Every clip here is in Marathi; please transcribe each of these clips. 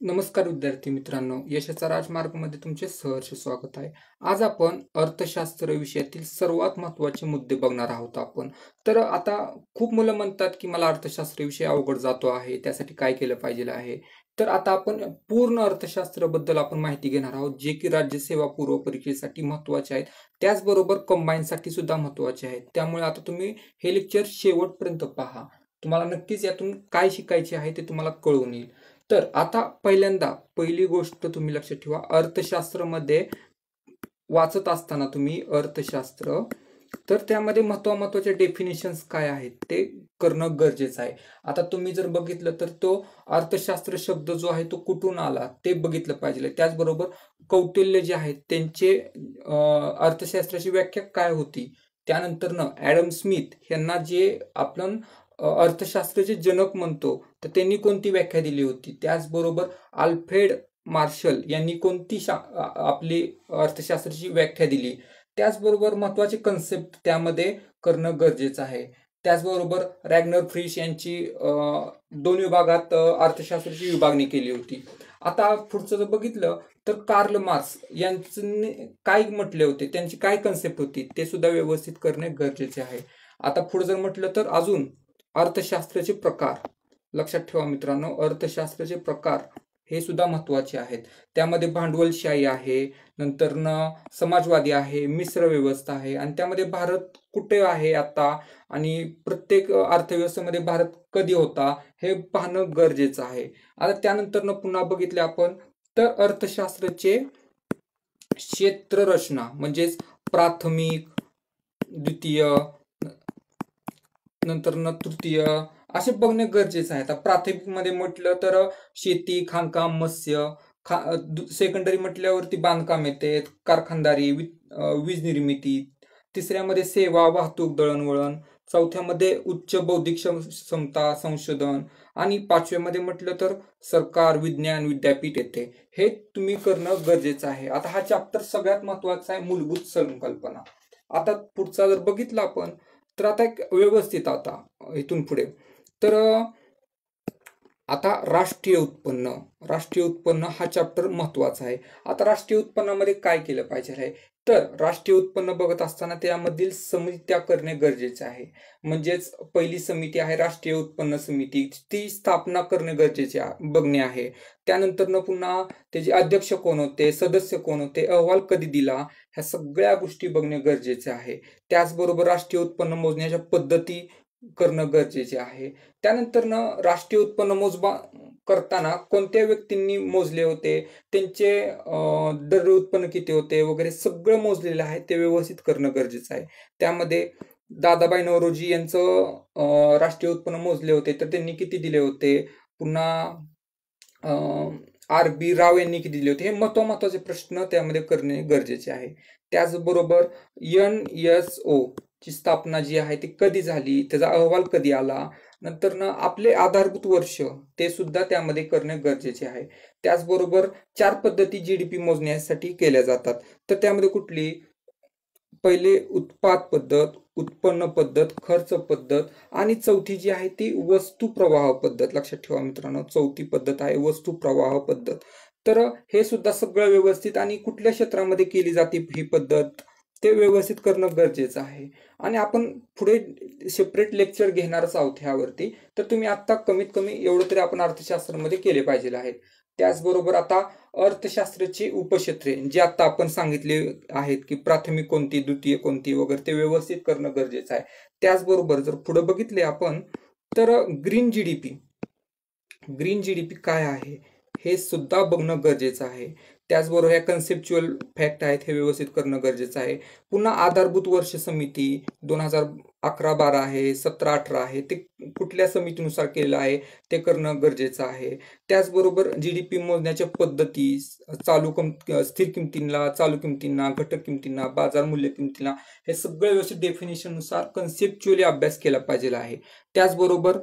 नमस्कार विद्यार्थी मित्रांनो, यशाचा राजमार्गमध्ये तुमचे सहर्ष स्वागत आहे. आज आपण अर्थशास्त्र विषयातील सर्वात महत्त्वाचे मुद्दे बघणार आहोत आपण. तर आता खूप मुलं म्हणतात, की मला अर्थशास्त्र विषय अवघड जातो आहे, त्यासाठी काय केलं पाहिजे आहे. तर आता आपण पूर्ण अर्थशास्त्राबद्दल आपण माहिती घेणार आहोत, जे की राज्यसेवा पूर्व परीक्षेसाठी महत्त्वाचे आहेत. त्याचबरोबर कंबाईनसाठी सुद्धा महत्त्वाचे आहेत. त्यामुळे आता तुम्ही हे लेक्चर शेवटपर्यंत पहा. तुम्हाला नक्कीच यातून काय शिकायचे आहे ते तुम्हाला कळून येईल. तर आता पहिली गोष्ट तुम्ही लक्षात ठेवा, अर्थशास्त्रामध्ये वाचत असताना तुम्ही अर्थशास्त्र, तर त्यामध्ये महत्त्वाचे डेफिनेशन्स काय आहेत ते करणं गरजेचं आहे. आता तुम्ही जर बघितलं तर तो अर्थशास्त्र शब्द जो आहे तो कुठून आला ते बघितलं पाहिजे. त्याचबरोबर कौटिल्य जे आहेत त्यांचे अर्थशास्त्राची व्याख्या काय होती. त्यानंतर ॲडम स्मिथ यांना जे आपण अर्थशास्त्राचे जनक म्हणतो, तर त्यांनी कोणती व्याख्या दिली होती. त्याचबरोबर अल्फ्रेड मार्शल यांनी कोणती आपली अर्थशास्त्राची व्याख्या दिली. त्याचबरोबर महत्वाचे कन्सेप्ट त्यामध्ये करणं गरजेचं आहे. त्याचबरोबर रॅग्नर फ्रिश यांची 2 विभागात अर्थशास्त्राची विभागणी केली होती. आता पुढचं जर बघितलं तर कार्ल मार्क्स यांनी काय म्हटले होते, त्यांची काय कन्सेप्ट होती ते सुद्धा व्यवस्थित करणे गरजेचे आहे. आता पुढे जर म्हटलं तर अजून अर्थशास्त्राचे प्रकार लक्षात ठेवा मित्रांनो, अर्थशास्त्राचे प्रकार हे सुद्धा महत्वाचे आहेत. त्यामध्ये भांडवलशाही आहे, नंतर समाजवादी आहे, मिश्र व्यवस्था आहे आणि त्यामध्ये भारत कुठे आहे आता आणि प्रत्येक अर्थव्यवस्थेमध्ये भारत कधी होता हे पाहणं गरजेचं आहे. आता त्यानंतर पुन्हा बघितले आपण तर अर्थशास्त्राचे क्षेत्ररचना म्हणजेच प्राथमिक, द्वितीय, नंतर तृतीय असे बघणे गरजेचं आहे. आता प्राथमिक मध्ये म्हटलं तर शेती, खाणकाम, मत्स्य, सेकंडरी म्हटल्यावरती बांधकाम येते, कारखानदारी, वीज निर्मिती, तिसऱ्यामध्ये सेवा, वाहतूक, दळणवळण, चौथ्यामध्ये उच्च बौद्धिक क्षमता, संशोधन आणि पाचव्यामध्ये म्हटलं तर सरकार, विज्ञान, विद्यापीठ येते. हे तुम्ही करणं गरजेचं आहे. आता हा चॅप्टर सगळ्यात महत्वाचा आहे, मूलभूत संकल्पना. आता पुढचा जर बघितला आपण तर आता एक व्यवस्थित आता इथून पुढे तर आता राष्ट्रीय उत्पन्न हा चॅप्टर महत्वाचा आहे. आता राष्ट्रीय उत्पन्नामध्ये काय केलं पाहिजे आहे, तर राष्ट्रीय उत्पन्न बघत असताना त्यामधील समित्या करणे गरजेचे आहे. म्हणजेच पहिली समिती आहे राष्ट्रीय उत्पन्न समिती, ती स्थापना करणे गरजेचे बघणे आहे. त्यानंतर पुन्हा त्याचे अध्यक्ष कोण होते, सदस्य कोण होते, अहवाल कधी दिला, ह्या सगळ्या गोष्टी बघणे गरजेचे आहे. त्याचबरोबर राष्ट्रीय उत्पन्न मोजण्याच्या पद्धती करणं गरजेचे आहे. त्यानंतर राष्ट्रीय उत्पन्न मोजमाप करताना कोणत्या व्यक्तींनी मोजले होते, त्यांचे दर उत्पन्न किती होते वगैरे सगळं मोजलेलं आहे ते व्यवस्थित करणं गरजेचं आहे. त्यामध्ये दादाभाई नौरोजी यांचं राष्ट्रीय उत्पन्न मोजले होते तर त्यांनी किती दिले होते, पुन्हा R.B. राव यांनी किती दिले होते, हे महत्वाचे प्रश्न त्यामध्ये करणे गरजेचे आहे. त्याचबरोबर NSO ची स्थापना जी आहे ती कधी झाली, त्याचा अहवाल कधी आला, नंतर आपले आधारभूत वर्ष ते सुद्धा त्यामध्ये करणे गरजेचे आहे. त्याचबरोबर 4 पद्धती जीडीपी मोजण्यासाठी केल्या जातात. तर त्यामध्ये कुठली, पहिले उत्पाद पद्धत, उत्पन्न पद्धत, खर्च पद्धत आणि चौथी जी आहे ती वस्तू प्रवाह पद्धत. लक्षात ठेवा मित्रांनो, चौथी पद्धत आहे वस्तू प्रवाह पद्धत. तर हे सुद्धा सगळं व्यवस्थित आणि कुठल्या क्षेत्रामध्ये केली जाते ही पद्धत ते व्यवस्थित करणं गरजेचं आहे. आणि आपण पुढे सेपरेट लेक्चर घेणारच आहोत ह्यावरती, तर तुम्ही आता कमीत कमी एवढं तरी आपण अर्थशास्त्रामध्ये केले पाहिजे आहेत. त्याचबरोबर आता अर्थशास्त्राची उपक्षेत्रे जे आता आपण सांगितले आहेत की प्राथमिक कोणती, द्वितीय कोणती वगैरे ते व्यवस्थित करणं गरजेचं आहे. त्याचबरोबर जर पुढे बघितले आपण तर ग्रीन जीडीपी काय आहे हे सुद्धा बघणं गरजेचं आहे. त्याचबरोबर ह्या कन्सेप्च्युअल फॅक्ट आहेत हे व्यवस्थित करणं गरजेचं आहे. पुन्हा आधारभूत वर्ष समिती 2011-12 आहे, 17-18 आहे, ते कुठल्या समितीनुसार केलेलं आहे ते करणं गरजेचं आहे. त्याचबरोबर जीडीपी मोजण्याच्या पद्धती, स्थिर किमतींना, चालू किमतींना, घटक किमतींना, बाजार मूल्य किमतींना, हे सगळं व्यवस्थित डेफिनेशननुसार कन्सेप्च्युअली अभ्यास केला पाहिजे आहे. त्याचबरोबर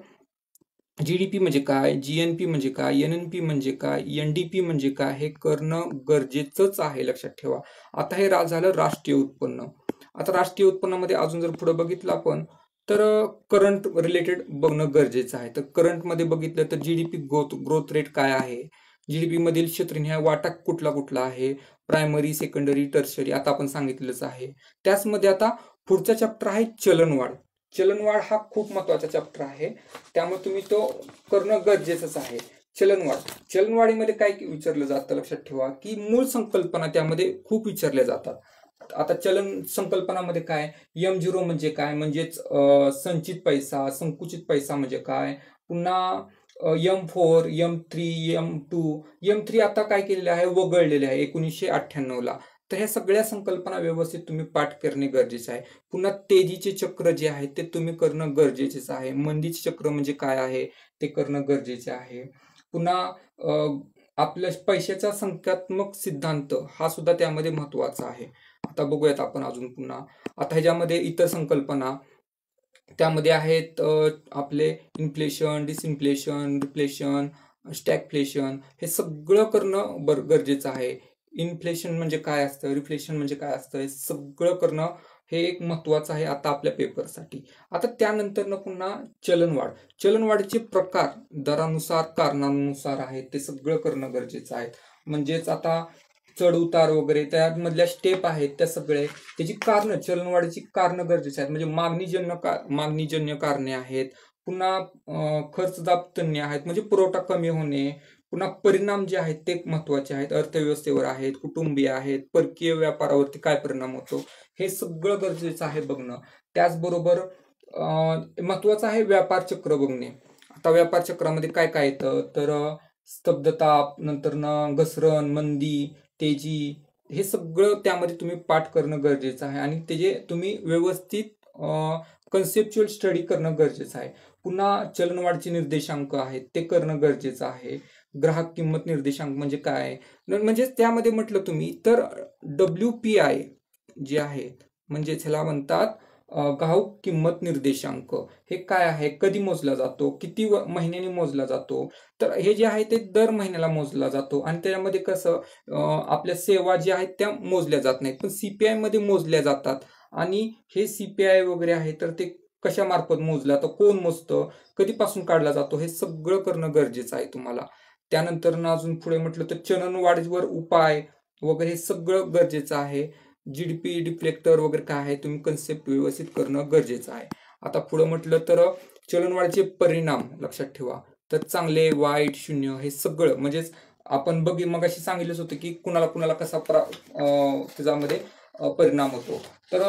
जीडीपी म्हणजे काय, जीएनपी म्हणजे काय, एनएनपी म्हणजे काय, एनडीपी म्हणजे काय, हे करणं गरजेचंच आहे. लक्षात ठेवा. आता हे झालं राष्ट्रीय उत्पन्न. आता राष्ट्रीय उत्पन्नामध्ये अजून जर पुढे बघितलं आपण तर करंट रिलेटेड बघणं गरजेचं आहे. तर करंटमध्ये बघितलं तर जीडीपी ग्रोथ रेट काय आहे, जीडीपी मधील क्षेत्रनिहाय वाटा कुठला कुठला आहे, प्रायमरी, सेकंडरी, टर्शरी, आता आपण सांगितलंच आहे. त्याचमध्ये आता पुढचा चॅप्टर आहे चलनवाढ. चलनवाढ हा खूप महत्वाचा चॅप्टर आहे, त्यामुळे तुम्ही तो करणं गरजेचंच आहे. चलनवाढीमध्ये काय विचारलं जातं लक्षात ठेवा, की मूळ संकल्पना त्यामध्ये खूप विचारल्या जातात. आता चलन संकल्पनामध्ये काय, M0 म्हणजे काय, म्हणजेच संचित पैसा, संकुचित पैसा म्हणजे काय, पुन्हा M4, M3, M3 आता काय केलेलं आहे, वगळलेले आहे 1998ला. तर ह्या सगळ्या संकल्पना व्यवस्थित तुम्ही पाठ करणे गरजेचे आहे. पुन्हा तेजीचे चक्र जे आहे ते तुम्ही करणं गरजेचेच आहे. मंदीचे चक्र म्हणजे काय आहे ते करणं गरजेचे आहे. पुन्हा आपल्या पैशाचा संख्यात्मक सिद्धांत हा सुद्धा त्यामध्ये महत्वाचा आहे. आता बघूयात आपण अजून पुन्हा. आता ह्याच्यामध्ये इतर संकल्पना त्यामध्ये आहेत आपले इन्फ्लेशन, डिसइन्फ्लेशन, रिफ्लेशन, स्टॅगफ्लेशन, हे सगळं करणं गरजेचं आहे. इन्फ्लेशन म्हणजे काय असतं, रिफ्लेशन म्हणजे काय असतं, हे सगळं करणं हे एक महत्वाचं आहे आता आपल्या पेपरसाठी. आता त्यानंतर पुन्हा चलनवाढीचे प्रकार दरानुसार, कारणानुसार आहेत, ते सगळं करणं गरजेचं आहे. म्हणजेच आता चढ उतार वगैरे त्यामधल्या स्टेप आहेत त्या सगळे, त्याची कारण, चलनवाढीची कारण गरजेची आहेत. म्हणजे मागणीजन्य कारणे आहेत, पुन्हा खर्चदाब तज्ञ आहेत, म्हणजे पुरवठा कमी होणे, पुन्हा परिणाम जे आहेत ते महत्वाचे आहेत, अर्थव्यवस्थेवर आहेत, कुटुंबीय आहेत, परकीय व्यापारावरती काय परिणाम होतो, हे सगळं गरजेचं आहे बघणं. त्याचबरोबर महत्वाचं आहे व्यापार चक्र बघणे. आता व्यापार चक्रामध्ये काय काय येतं, तर स्तब्धता, नंतर घसरण, मंदी, तेजी, हे सगळं त्यामध्ये तुम्ही पाठ करणं गरजेचं आहे आणि त्याचे तुम्ही व्यवस्थित कन्सेप्च्युअल स्टडी करणं गरजेचं आहे. पुन्हा चलनवाढीचे निर्देशांक आहेत ते करणं गरजेचं आहे. ग्राहक किंमत निर्देशांक म्हणजे काय, म्हणजे त्यामध्ये म्हटलं तुम्ही तर WPI जे आहे, म्हणजे ह्याला म्हणतात ग्राहक किंमत निर्देशांक. हे काय आहे, कधी मोजला जातो, किती महिन्यांनी मोजला जातो, तर हे जे आहे ते दर महिन्याला मोजला जातो. आणि त्यामध्ये कसं आपल्या सेवा ज्या आहेत त्या मोजल्या जात नाहीत, पण CPI मध्ये मोजल्या जातात. आणि हे CPI वगैरे आहे तर ते कशा मार्फत मोजला, तर कोण मोजतं, कधीपासून काढला जातो, हे सगळं करणं गरजेचं आहे तुम्हाला. त्यानंतर अजून पुढे म्हटलं तर चलनवाढीवर उपाय वगैरे हे सगळं गरजेचं आहे. जीडीपी डिफ्लेक्टर वगैरे काय आहे, तुम्ही कन्सेप्ट व्यवस्थित करणं गरजेचं आहे. आता पुढे म्हटलं तर चलनवाढीचे परिणाम लक्षात ठेवा, तर चांगले, वाईट, शून्य, हे सगळं म्हणजेच आपण मगाशी सांगितलंच होतं की कुणाला कुणाला कसा त्याच्यामध्ये परिणाम होतो. तर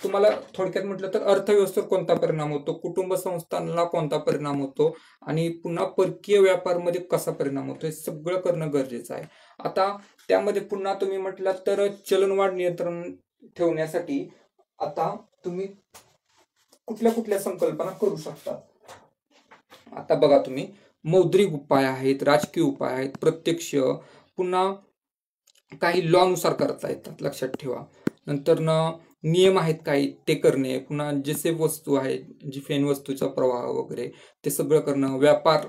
तुम्हाला थोडक्यात म्हटलं तर अर्थव्यवस्थेवर कोणता परिणाम होतो, कुटुंब संस्थांना कोणता परिणाम होतो, आणि पुन्हा परकीय व्यापारमध्ये कसा परिणाम होतो, हे सगळं करणं गरजेचं आहे. आता त्यामध्ये पुन्हा तुम्ही म्हटलं तर चलनवाढ नियंत्रण ठेवण्यासाठी आता तुम्ही कुठल्या कुठल्या संकल्पना करू शकता. आता बघा तुम्ही, मौद्रिक उपाय आहेत, राजकीय उपाय आहेत, प्रत्यक्ष, पुन्हा काही लॉ नुसार करता येतात लक्षात ठेवा. नंतर नियम आहेत काही ते करणे, पुन्हा जसे वस्तू आहेत, जिफेन वस्तूचा प्रवाह वगैरे ते सगळं करणं, व्यापार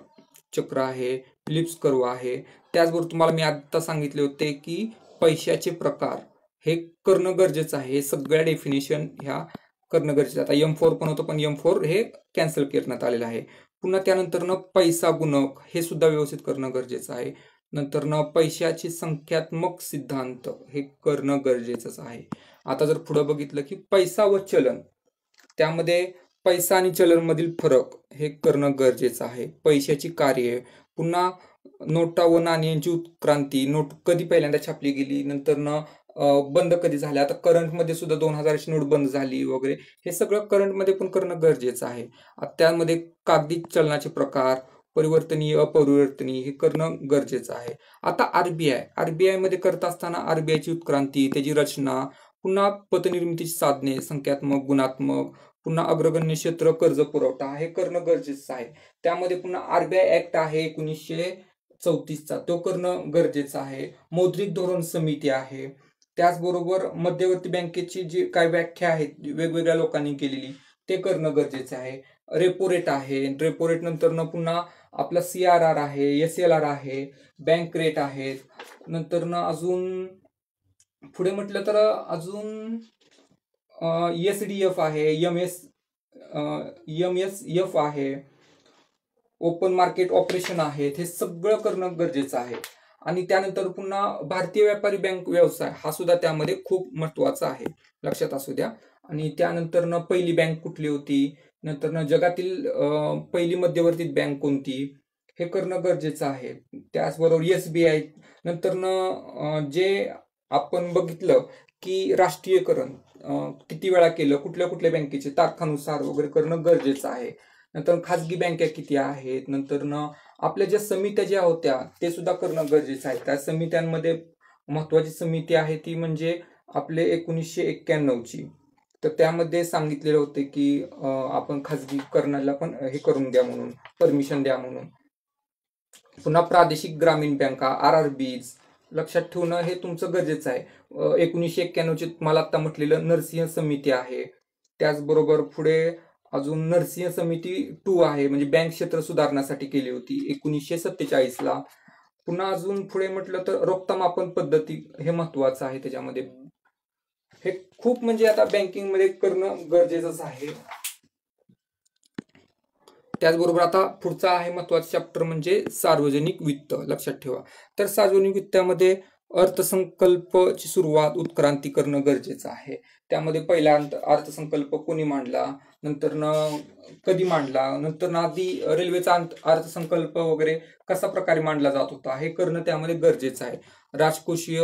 चक्र आहे, फिलिप्स कर्व आहे. त्याचबरोबर तुम्हाला मी आता सांगितले होते की पैशाचे प्रकार हे करणं गरजेचं आहे. हे सगळ्या डेफिनेशन ह्या करणं गरजेचं. आता M4 पण होतं, पण M4 हे कॅन्सल करण्यात आलेलं आहे. पुन्हा त्यानंतर पैसा गुणक हे सुद्धा व्यवस्थित करणं गरजेचं आहे. नंतर पैशाचे संख्यात्मक सिद्धांत हे करणं गरजेचंच आहे. आता जर पुढे बघितलं की पैसा व चलन, त्यामध्ये पैसा आणि चलन मधील फरक हे करणं गरजेचं आहे. पैशाची कार्य, पुन्हा नोटा व नाण्यांची उत्क्रांती, नोट कधी पहिल्यांदा छापली गेली, नंतर बंद कधी झाल्या, आता करंट मध्ये सुद्धा 2000ची नोट बंद झाली वगैरे, हे सगळं करंट मध्ये पण करणं गरजेचं आहे. त्यामध्ये कागदी चलनाचे प्रकार, परिवर्तनीय, अपरिवर्तनीय, हे करणं गरजेचं आहे. आता आरबीआय मध्ये करत असताना RBIची उत्क्रांती, त्याची रचना, पुन्हा पतनिर्मितीची साधने, संख्यात्मक, गुणात्मक, पुन्हा अग्रगण्य क्षेत्र, कर्ज पुरवठा, हे करणं गरजेचं आहे. त्यामध्ये पुन्हा RBI ऍक्ट आहे 1934चा, तो करणं गरजेचं आहे. मौद्रिक धोरण समिती आहे. त्याचबरोबर मध्यवर्ती बँकेची जी काय व्याख्या आहेत वेगवेगळ्या लोकांनी केलेली, ते करणं गरजेचं आहे. रेपो रेट आहे, रेपो रेट नंतर पुन्हा आपला CRR आहे, SLR आहे, बँक रेट आहेत. नंतर अजून पुढे म्हटलं तर अजून SDF आहे, MSF आहे, ओपन मार्केट ऑपरेशन आहेत, हे सगळं करणं गरजेचं आहे. आणि त्यानंतर पुन्हा भारतीय व्यापारी बँक व्यवसाय हा सुद्धा त्यामध्ये खूप महत्वाचा आहे, लक्षात असू द्या. आणि त्यानंतर पहिली बँक कुठली होती, नंतर जगातील पहिली मध्यवर्ती बँक कोणती, हे करणं गरजेचं आहे. त्याचबरोबर SBI, नंतर जे आपण बघितलं की राष्ट्रीयकरण किती वेळा केलं, कुठल्या कुठल्या बँकेचे तारखानुसार वगैरे करणं गरजेचं आहे. नंतर खाजगी बँका किती आहेत, नंतर आपल्या ज्या समित्या ज्या होत्या ते सुद्धा करणं गरजेचं आहे. त्या समित्यांमध्ये महत्वाची समिती आहे ती म्हणजे आपले 1991ची. तर त्यामध्ये सांगितलेलं होते की आपण खाजगीकरणाला पण हे करून द्या म्हणून, परमिशन द्या म्हणून. पुन्हा प्रादेशिक ग्रामीण बँका, RRBs लक्षात ठेवणं हे तुमचं गरजेचं आहे. 1991ची मला आता म्हटलेलं नरसिंह समिती आहे. त्याचबरोबर पुढे अजून नरसिंह समिती 2 आहे, म्हणजे बँक क्षेत्र सुधारण्यासाठी केली होती 1947ला. पुन्हा अजून पुढे म्हटलं तर रोखता मापन पद्धती हे महत्वाचं आहे त्याच्यामध्ये. हे खूप म्हणजे आता बँकिंग मध्ये करणं गरजेचंच आहे. त्याचबरोबर आता पुढचा आहे महत्वाचा चॅप्टर म्हणजे सार्वजनिक वित्त, लक्षात ठेवा. तर सार्वजनिक वित्तामध्ये अर्थसंकल्पची सुरुवात उत्क्रांती करणं गरजेचं आहे. त्यामध्ये पहिला अर्थसंकल्प कोणी मांडला, नंतर कधी मांडला, नंतर आधी रेल्वेचा अर्थसंकल्प वगैरे कसा प्रकारे मांडला जात होता हे करणं त्यामध्ये गरजेचं आहे. राजकोषीय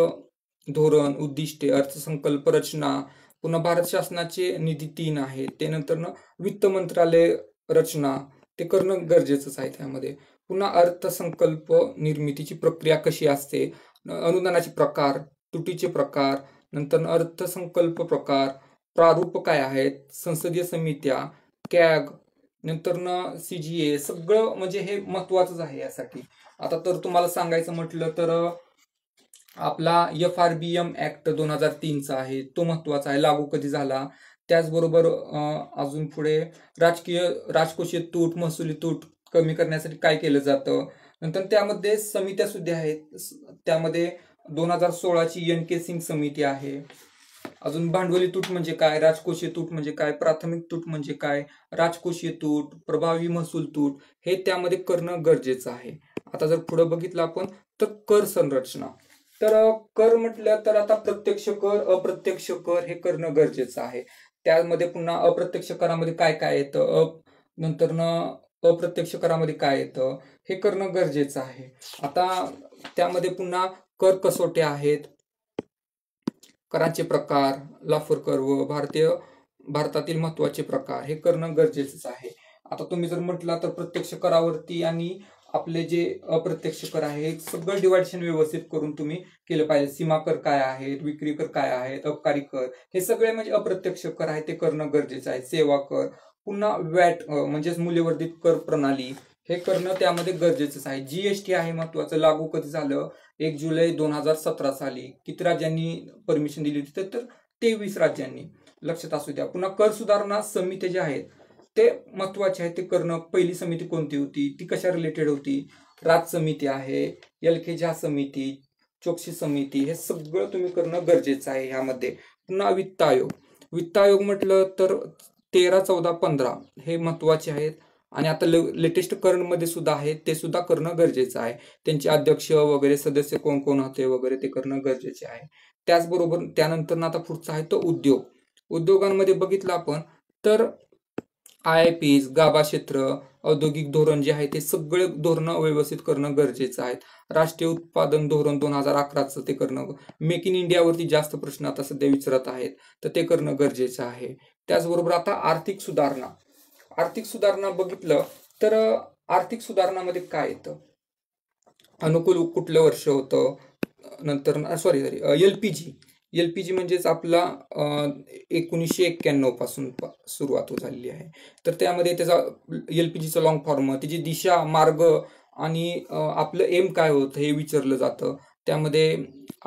धोरण, उद्दिष्टे, अर्थसंकल्प रचना, पुन्हा भारत शासनाचे निधी 3 आहेत, ते नंतर वित्त मंत्रालय रचना ते करणं गरजेचंच आहे त्यामध्ये. पुन्हा अर्थसंकल्प निर्मितीची प्रक्रिया कशी असते, अनुदानाचे प्रकार, तुटीचे प्रकार, नंतर अर्थसंकल्प प्रकार, प्रारूप काय आहेत, संसदीय समित्या, कॅग, नंतर CGA, सगळं म्हणजे हे महत्वाचंच आहे यासाठी. आता तर तुम्हाला सांगायचं म्हटलं तर आपला FRBM ऍक्ट 2003चा आहे, तो महत्वाचा आहे, लागू कधी झाला. त्याचबरोबर अजून पुढे राजकोषीय तूट, महसुली तूट कमी करण्यासाठी काय केलं जातं. नंतर त्यामध्ये समित्या सुद्धा आहेत, त्यामध्ये 2016ची NK सिंग समिती आहे. अजून भांडवली तूट म्हणजे काय, राजकोषीय तूट म्हणजे काय, प्राथमिक तूट म्हणजे काय, राजकोषीय तूट, प्रभावी महसूल तूट, हे त्यामध्ये करणं गरजेचं आहे. आता जर पुढे बघितलं आपण तर कर संरचना. तर कर म्हटलं तर आता प्रत्यक्ष कर, अप्रत्यक्ष कर हे करणं गरजेचं आहे. त्यामध्ये पुन्हा अप्रत्यक्ष करामध्ये काय काय येतं, नंतर अप्रत्यक्ष करामध्ये काय येतं हे करणं गरजेचं आहे. आता त्यामध्ये पुन्हा कर कसोट्या आहेत, कराचे प्रकार, लाफर कर व भारतातील महत्वाचे प्रकार हे करणं गरजेचंच आहे. आता तुम्ही जर म्हटला तर प्रत्यक्ष करावरती आणि आपले जे अप्रत्यक्ष कर आहे सगळं डिवायडेशन व्यवस्थित करून तुम्ही केलं पाहिजे. सीमा कर काय आहेत, विक्री कर काय आहेत, अबकारी कर, हे सगळे म्हणजे अप्रत्यक्ष कर आहे ते करणं गरजेचं आहे. सेवा कर, पुन्हा वॅट म्हणजेच मूल्यवर्धित कर प्रणाली, हे करणं त्यामध्ये गरजेचंच आहे. GST आहे महत्वाचं, लागू कधी झालं, 1 जुलै 2017 साली. किती राज्यांनी परमिशन दिली होती तर 23 राज्यांनी, लक्षात असू द्या. पुन्हा कर सुधारणा समिती जे आहेत ते महत्वाचे आहे ते करणं. पहिली समिती कोणती होती, ती कशा रिलेटेड होती, राज समिती आहे, LK झा समिती, चोक्सी समिती, हे सगळं तुम्ही करणं गरजेचं आहे ह्यामध्ये. पुन्हा वित्त आयोग, वित्त आयोग म्हटलं तर 13, 14, 15 हे महत्वाचे आहेत. आणि आता लेटेस्ट मध्ये सुद्धा आहे, ते सुद्धा करणं गरजेचं आहे. त्यांचे अध्यक्ष वगैरे सदस्य कोण कोण होते वगैरे ते करणं गरजेचे आहे. त्याचबरोबर त्यानंतर आता पुढचा आहे तो उद्योग. उद्योगांमध्ये बघितलं आपण तर IIPs, गाभा क्षेत्र, औद्योगिक धोरण जे आहे ते सगळे धोरणं व्यवस्थित करणं गरजेचं आहे. राष्ट्रीय उत्पादन धोरण 2011चं ते करणं, मेक इन इंडियावरती जास्त प्रश्न आता सध्या विचारत आहेत तर ते करणं गरजेचं आहे. त्याचबरोबर आता आर्थिक सुधारणा. आर्थिक सुधारणा बघितलं तर आर्थिक सुधारणामध्ये काय येतं, अनुकूल कुठलं वर्ष होतं, नंतर LPG म्हणजेच आपला 1991 पासून सुरुवात झालेली आहे. तर त्यामध्ये त्याचा LPGचा लॉंग फॉर्म, त्याची दिशा, मार्ग आणि आपलं एम काय होतं हे विचारलं जातं. त्यामध्ये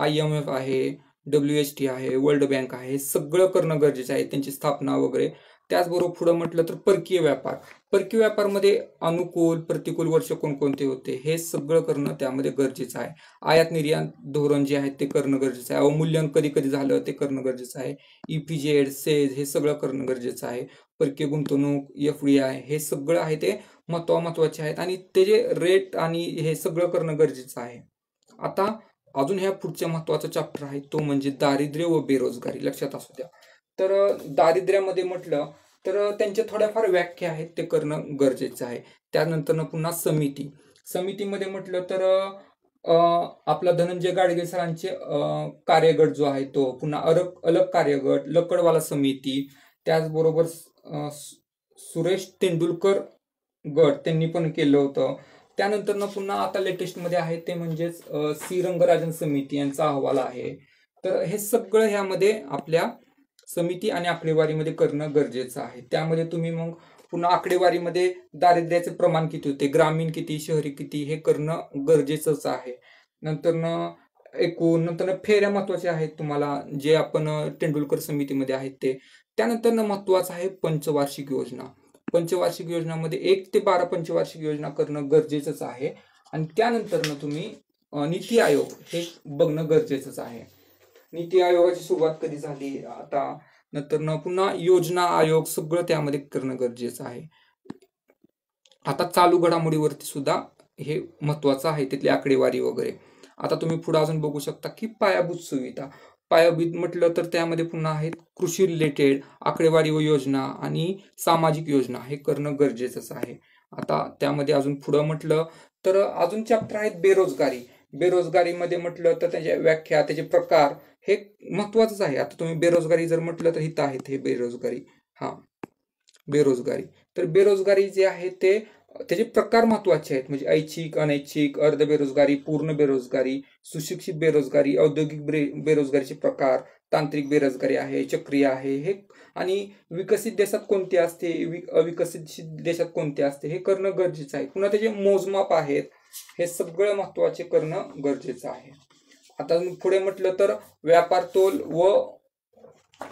IMF आहे, WHT आहे, वर्ल्ड बँक आहे, सगळं करणं गरजेचं आहे, त्यांची स्थापना वगैरे. त्याचबरोबर पुढे म्हटलं तर परकीय व्यापार. परकीय व्यापारमध्ये अनुकूल, प्रतिकूल वर्ष कोणकोणते होते हे सगळं करणं त्यामध्ये गरजेचं आहे. आयात निर्यात धोरण जे आहे ते करणं गरजेचं आहे. अवमूल्यन कधी कधी झालं ते करणं गरजेचं आहे. EPZ, सेज हे सगळं करणं गरजेचं आहे. परकीय गुंतवणूक, FDI हे सगळं आहे ते महत्वाचे आहेत आणि त्याचे रेट आणि हे सगळं करणं गरजेचं आहे. आता अजून ह्या पुढच्या महत्वाचा चॅप्टर आहे तो म्हणजे दारिद्र्य व बेरोजगारी. लक्षात असू द्या. तर दारिद्र्यामध्ये म्हटलं तर त्यांच्या थोड्याफार व्याख्या आहेत ते करणं गरजेचं आहे. त्यानंतर पुन्हा समितीमध्ये म्हटलं तर आपला धनंजय गाडगे सरांचे कार्यगट जो आहे तो, पुन्हा अलग कार्यगट, लकडवाला समिती, त्याचबरोबर सुरेश तेंडुलकर गट त्यांनी पण केलं होतं. त्यानंतर पुन्हा आता लेटेस्ट मध्ये आहे ते म्हणजेच सी रंगराजन समिती यांचा अहवाल आहे. तर हे सगळं ह्यामध्ये आपल्या समिती आणि आकडेवारीमध्ये करणं गरजेचं आहे. त्यामध्ये तुम्ही मग पुन्हा आकडेवारीमध्ये दारिद्र्याचे प्रमाण किती होते, ग्रामीण किती, शहरी किती, हे करणं गरजेचंच आहे. नंतर फेऱ्या महत्वाच्या आहेत तुम्हाला, जे आपण तेंडुलकर समितीमध्ये आहेत ते. त्यानंतर महत्वाचं आहे पंचवार्षिक योजना. पंचवार्षिक योजनामध्ये 1 ते 12 पंचवार्षिक योजना करणं गरजेचंच आहे. आणि त्यानंतर तुम्ही नीती आयोग हे बघणं गरजेचंच आहे. नीती आयोगाची सुरुवात कधी झाली, आता नंतर पुन्हा योजना आयोग, सगळं त्यामध्ये करणं गरजेचं आहे. आता चालू घडामोडीवरती सुद्धा हे महत्वाचं आहे, तिथली आकडेवारी वगैरे. आता तुम्ही पुढे अजून बघू शकता की पायाभूत सुविधा. पायाभूत म्हटलं तर त्यामध्ये पुन्हा आहेत कृषी रिलेटेड, आकडेवारी व योजना आणि सामाजिक योजना, हे करणं गरजेचंच आहे. आता त्यामध्ये अजून पुढं म्हटलं तर अजून चॅप्टर आहेत बेरोजगारी. बेरोजगारीमध्ये म्हटलं तर त्याच्या व्याख्या, त्याचे प्रकार, हे महत्वाचंच आहे. आता तुम्ही बेरोजगारी जर म्हटलं तर इथं आहेत हे बेरोजगारी. बेरोजगारी. तर बेरोजगारी जे आहे ते त्याचे प्रकार महत्वाचे आहेत, म्हणजे ऐच्छिक, अनैच्छिक, अर्ध बेरोजगारी, पूर्ण बेरोजगारी, सुशिक्षित बेरोजगारी, औद्योगिक बेरोजगारीचे प्रकार, तांत्रिक बेरोजगारी आहे, चक्रीय आहे, हे. आणि विकसित देशात कोणते असते, अविकसित देशात कोणते असते, हे करणं गरजेचं आहे. पुन्हा त्याचे मोजमाप आहेत, हे सगळं महत्वाचे करणं गरजेचं आहे. आता पुढे म्हटलं तर व्यापार तोल व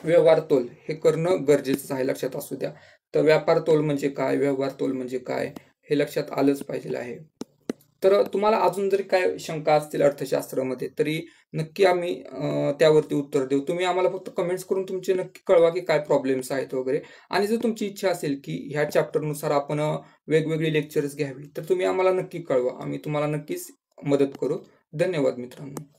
व्यवहार तोल हे करणं गरजेचं आहे. लक्षात असू द्या. तर व्यापार तोल म्हणजे काय, व्यवहार तोल म्हणजे काय, हे लक्षात आलंच पाहिजे आहे. तर तुम्हाला अजून जरी काय शंका असतील अर्थशास्त्रामध्ये तरी नक्की आम्ही त्यावरती उत्तर देऊ. तुम्ही आम्हाला फक्त कमेंट्स करून तुमचे नक्की कळवा की काय प्रॉब्लेम्स आहेत वगैरे. आणि जर तुमची इच्छा असेल की ह्या चॅप्टरनुसार आपण वेगवेगळे लेक्चर्स घ्यावी तर तुम्ही आम्हाला नक्की कळवा, आम्ही तुम्हाला नक्कीच मदत करू. धन्यवाद मित्रांनो.